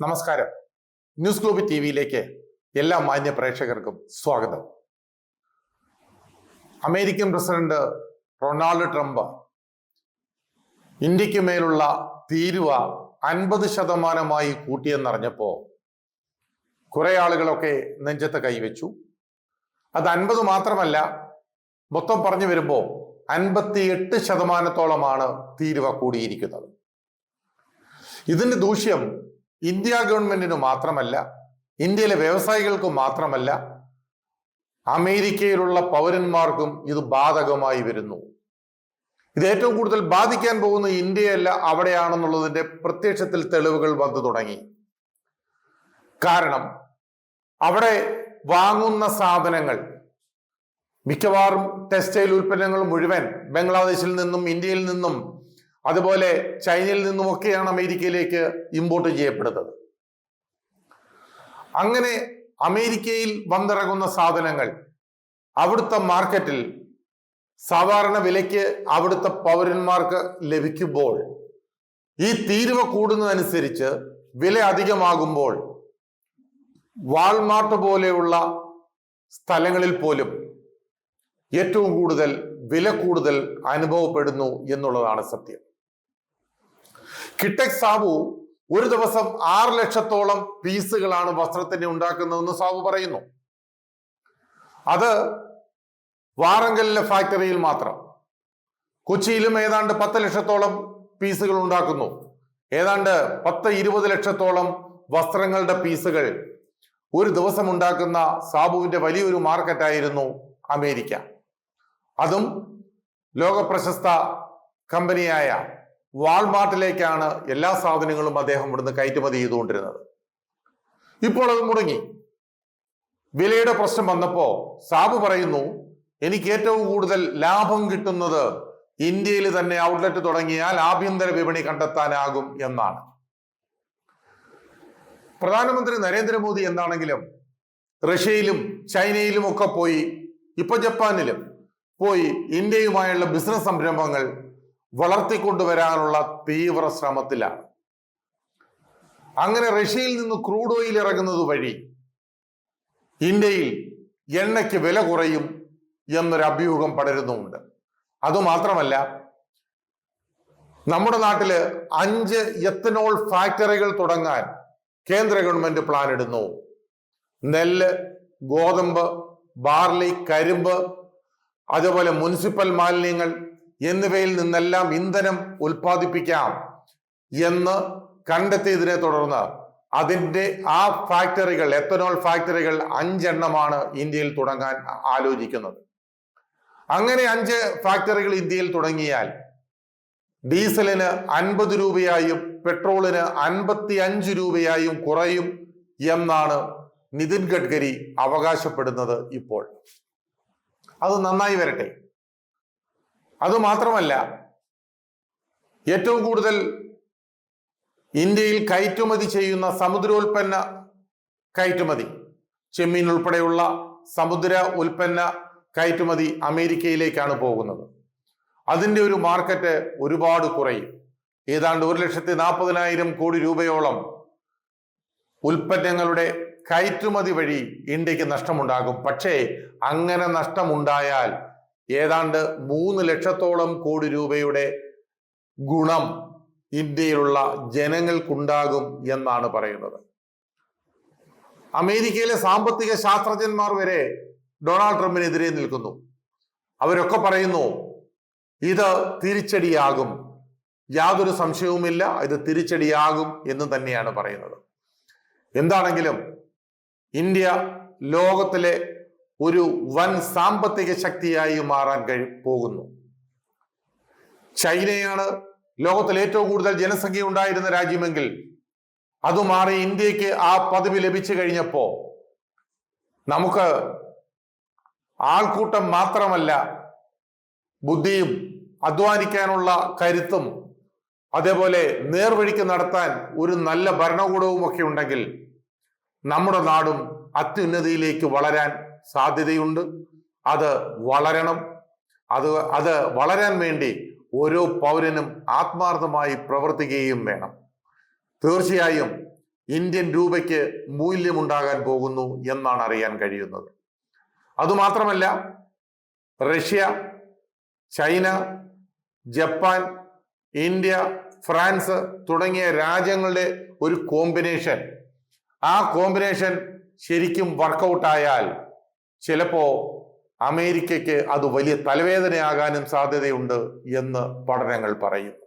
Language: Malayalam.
നമസ്കാരം. ന്യൂസ് ഗ്ലോബ് ടിവിയിലേക്ക് എല്ലാ മാന്യ പ്രേക്ഷകർക്കും സ്വാഗതം. അമേരിക്കൻ പ്രസിഡന്റ് ഡൊണാൾഡ് ട്രംപ് ഇന്ത്യക്ക് മേലുള്ള തീരുവ 50% കൂട്ടിയെന്നറിഞ്ഞപ്പോ കുറെ ആളുകളൊക്കെ നെഞ്ചത്ത് കൈവച്ചു. അത് 50 മാത്രമല്ല, മൊത്തം പറഞ്ഞു വരുമ്പോ 58% തീരുവ കൂടിയിരിക്കുന്നത്. ഇതിന്റെ ദൂഷ്യം ഇന്ത്യ ഗവൺമെന്റിന് മാത്രമല്ല, ഇന്ത്യയിലെ വ്യവസായികൾക്ക് മാത്രമല്ല, അമേരിക്കയിലുള്ള പൗരന്മാർക്കും ഇത് ബാധകമായി വരുന്നു. ഇത് ഏറ്റവും കൂടുതൽ ബാധിക്കാൻ പോകുന്ന ഇന്ത്യയല്ല, അവിടെയാണെന്നുള്ളതിന്റെ പ്രത്യക്ഷത്തിൽ തെളിവുകൾ വന്നു തുടങ്ങി. കാരണം അവിടെ വാങ്ങുന്ന സാധനങ്ങൾ മിക്കവാറും ടെക്സ്റ്റൈൽ ഉൽപ്പന്നങ്ങൾ മുഴുവൻ ബംഗ്ലാദേശിൽ നിന്നും, ഇന്ത്യയിൽ നിന്നും, അതുപോലെ ചൈനയിൽ നിന്നുമൊക്കെയാണ് അമേരിക്കയിലേക്ക് ഇമ്പോർട്ട് ചെയ്യപ്പെടുന്നത്. അങ്ങനെ അമേരിക്കയിൽ വന്നിറങ്ങുന്ന സാധനങ്ങൾ അവിടുത്തെ മാർക്കറ്റിൽ സാധാരണ വിലയ്ക്ക് അവിടുത്തെ പൗരന്മാർക്ക് ലഭിക്കുമ്പോൾ, ഈ തീരുവ കൂടുന്നതനുസരിച്ച് വില അധികമാകുമ്പോൾ വാൾമാർട്ട് പോലെയുള്ള സ്ഥലങ്ങളിൽ പോലും ഏറ്റവും കൂടുതൽ വില കൂടുതൽ അനുഭവപ്പെടുന്നു എന്നുള്ളതാണ് സത്യം. കിറ്റെക്സ് സാബു ഒരു ദിവസം 6 ലക്ഷത്തോളം പീസുകളാണ് വസ്ത്രത്തിന് ഉണ്ടാക്കുന്നതെന്ന് സാബു പറയുന്നു. അത് വാറങ്കലിലെ ഫാക്ടറിയിൽ മാത്രം. കൊച്ചിയിലും ഏതാണ്ട് 10 ലക്ഷത്തോളം പീസുകൾ ഉണ്ടാക്കുന്നു. ഏതാണ്ട് 10-20 ലക്ഷത്തോളം വസ്ത്രങ്ങളുടെ പീസുകൾ ഒരു ദിവസം ഉണ്ടാക്കുന്ന സാബുവിന്റെ വലിയൊരു മാർക്കറ്റായിരുന്നു അമേരിക്ക. അതും ലോകപ്രശസ്ത കമ്പനിയായ വാൾമാർട്ടിലേക്കാണ് എല്ലാ സാധനങ്ങളും അദ്ദേഹം ഇവിടുന്ന് കയറ്റുമതി ചെയ്തുകൊണ്ടിരുന്നത്. ഇപ്പോൾ അത് മുടങ്ങി. വിലയുടെ പ്രശ്നം വന്നപ്പോ സാബു പറയുന്നു, എനിക്ക് ഏറ്റവും കൂടുതൽ ലാഭം കിട്ടുന്നത് ഇന്ത്യയിൽ തന്നെ ഔട്ട്ലെറ്റ് തുടങ്ങിയാൽ ആഭ്യന്തര വിപണി കണ്ടെത്താനാകും എന്നാണ്. പ്രധാനമന്ത്രി നരേന്ദ്രമോദി എന്താണെങ്കിലും റഷ്യയിലും ചൈനയിലും ഒക്കെ പോയി, ഇപ്പൊ ജപ്പാനിലും പോയി ഇന്ത്യയുമായുള്ള ബിസിനസ് സംരംഭങ്ങൾ വളർത്തിക്കൊണ്ടുവരാനുള്ള തീവ്ര ശ്രമത്തിലാണ്. അങ്ങനെ റഷ്യയിൽ നിന്ന് ക്രൂഡ് ഓയിൽ ഇറങ്ങുന്നത് വഴി ഇന്ത്യയിൽ എണ്ണയ്ക്ക് വില കുറയും എന്നൊരു അഭ്യൂഹം പടരുന്നുമുണ്ട്. അതുമാത്രമല്ല, നമ്മുടെ നാട്ടില് 5 എത്തനോൾ ഫാക്ടറികൾ തുടങ്ങാൻ കേന്ദ്ര ഗവൺമെന്റ് പ്ലാൻ ഇടുന്നു. നെല്ല്, ഗോതമ്പ്, ബാർലി, കരിമ്പ്, അതുപോലെ മുനിസിപ്പൽ മാലിന്യങ്ങൾ എന്നിവയിൽ നിന്നെല്ലാം ഇന്ധനം ഉൽപ്പാദിപ്പിക്കാം എന്ന് കണ്ടെത്തിയതിനെ തുടർന്ന് അതിന്റെ ആ ഫാക്ടറികൾ, എത്തനോൾ ഫാക്ടറികൾ 5 എണ്ണമാണ് ഇന്ത്യയിൽ തുടങ്ങാൻ ആലോചിക്കുന്നത്. അങ്ങനെ 5 ഫാക്ടറികൾ ഇന്ത്യയിൽ തുടങ്ങിയാൽ ഡീസലിന് 50 രൂപയായും പെട്രോളിന് 55 രൂപയായും കുറയും എന്നാണ് നിതിൻ ഗഡ്കരി അവകാശപ്പെടുന്നത്. ഇപ്പോൾ അത് നന്നായി വരട്ടെ. അതുമാത്രമല്ല, ഏറ്റവും കൂടുതൽ ഇന്ത്യയിൽ കയറ്റുമതി ചെയ്യുന്ന സമുദ്രോൽപ്പന്ന കയറ്റുമതി, ചെമ്മീൻ ഉൾപ്പെടെയുള്ള സമുദ്ര ഉൽപ്പന്ന കയറ്റുമതി അമേരിക്കയിലേക്കാണ് പോകുന്നത്. അതിൻ്റെ ഒരു മാർക്കറ്റ് ഒരുപാട് കുറയും. ഏതാണ്ട് 1,40,000 കോടി രൂപയോളം ഉൽപ്പന്നങ്ങളുടെ കയറ്റുമതി വഴി ഇന്ത്യക്ക് നഷ്ടമുണ്ടാകും. പക്ഷേ അങ്ങനെ നഷ്ടമുണ്ടായാൽ ഏതാണ്ട് 3 ലക്ഷത്തോളം കോടി രൂപയുടെ ഗുണം ഇന്ത്യയിലുള്ള ജനങ്ങൾക്കുണ്ടാകും എന്നാണ് പറയുന്നത്. അമേരിക്കയിലെ സാമ്പത്തിക ശാസ്ത്രജ്ഞന്മാർ വരെ ഡൊണാൾഡ് ട്രംപിനെതിരെ നിൽക്കുന്നു. അവരൊക്കെ പറയുന്നു, ഇത് തിരിച്ചടിയാകും, യാതൊരു സംശയവുമില്ല, ഇത് തിരിച്ചടിയാകും എന്ന് തന്നെയാണ് പറയുന്നത്. എന്താണെങ്കിലും ഇന്ത്യ ലോകത്തിലെ ഒരു വൻ സാമ്പത്തിക ശക്തിയായി മാറാൻ പോകുന്നു. ചൈനയാണ് ലോകത്തിൽ ഏറ്റവും കൂടുതൽ ജനസംഖ്യ ഉണ്ടായിരുന്ന രാജ്യമെങ്കിൽ അത് മാറി ഇന്ത്യക്ക് ആ പദവി ലഭിച്ചു കഴിഞ്ഞപ്പോ നമുക്ക് ആൾക്കൂട്ടം മാത്രമല്ല, ബുദ്ധിയും അധ്വാനിക്കാനുള്ള കരുത്തും അതേപോലെ നേർവഴിക്ക് നടത്താൻ ഒരു നല്ല ഭരണകൂടവും ഒക്കെ ഉണ്ടെങ്കിൽ നമ്മുടെ നാടും അത്യുന്നതിയിലേക്ക് വളരാൻ സാധ്യതയുണ്ട്. അത് വളരണം. അത് വളരാൻ വേണ്ടി ഓരോ പൗരനും ആത്മാർത്ഥമായി പ്രവർത്തിക്കുകയും വേണം. തീർച്ചയായും ഇന്ത്യൻ രൂപയ്ക്ക് മൂല്യമുണ്ടാകാൻ പോകുന്നു എന്നാണ് അറിയാൻ കഴിയുന്നത്. അതുമാത്രമല്ല, Russia, China, Japan, India, France തുടങ്ങിയ രാജ്യങ്ങളുടെ ഒരു കോമ്പിനേഷൻ, ആ കോമ്പിനേഷൻ ശരിക്കും വർക്കൗട്ടായാൽ ചിലപ്പോ അമേരിക്കയ്ക്ക് അത് വലിയ തലവേദനയാകാനും സാധ്യതയുണ്ട് എന്ന് പഠനങ്ങൾ പറയുന്നു.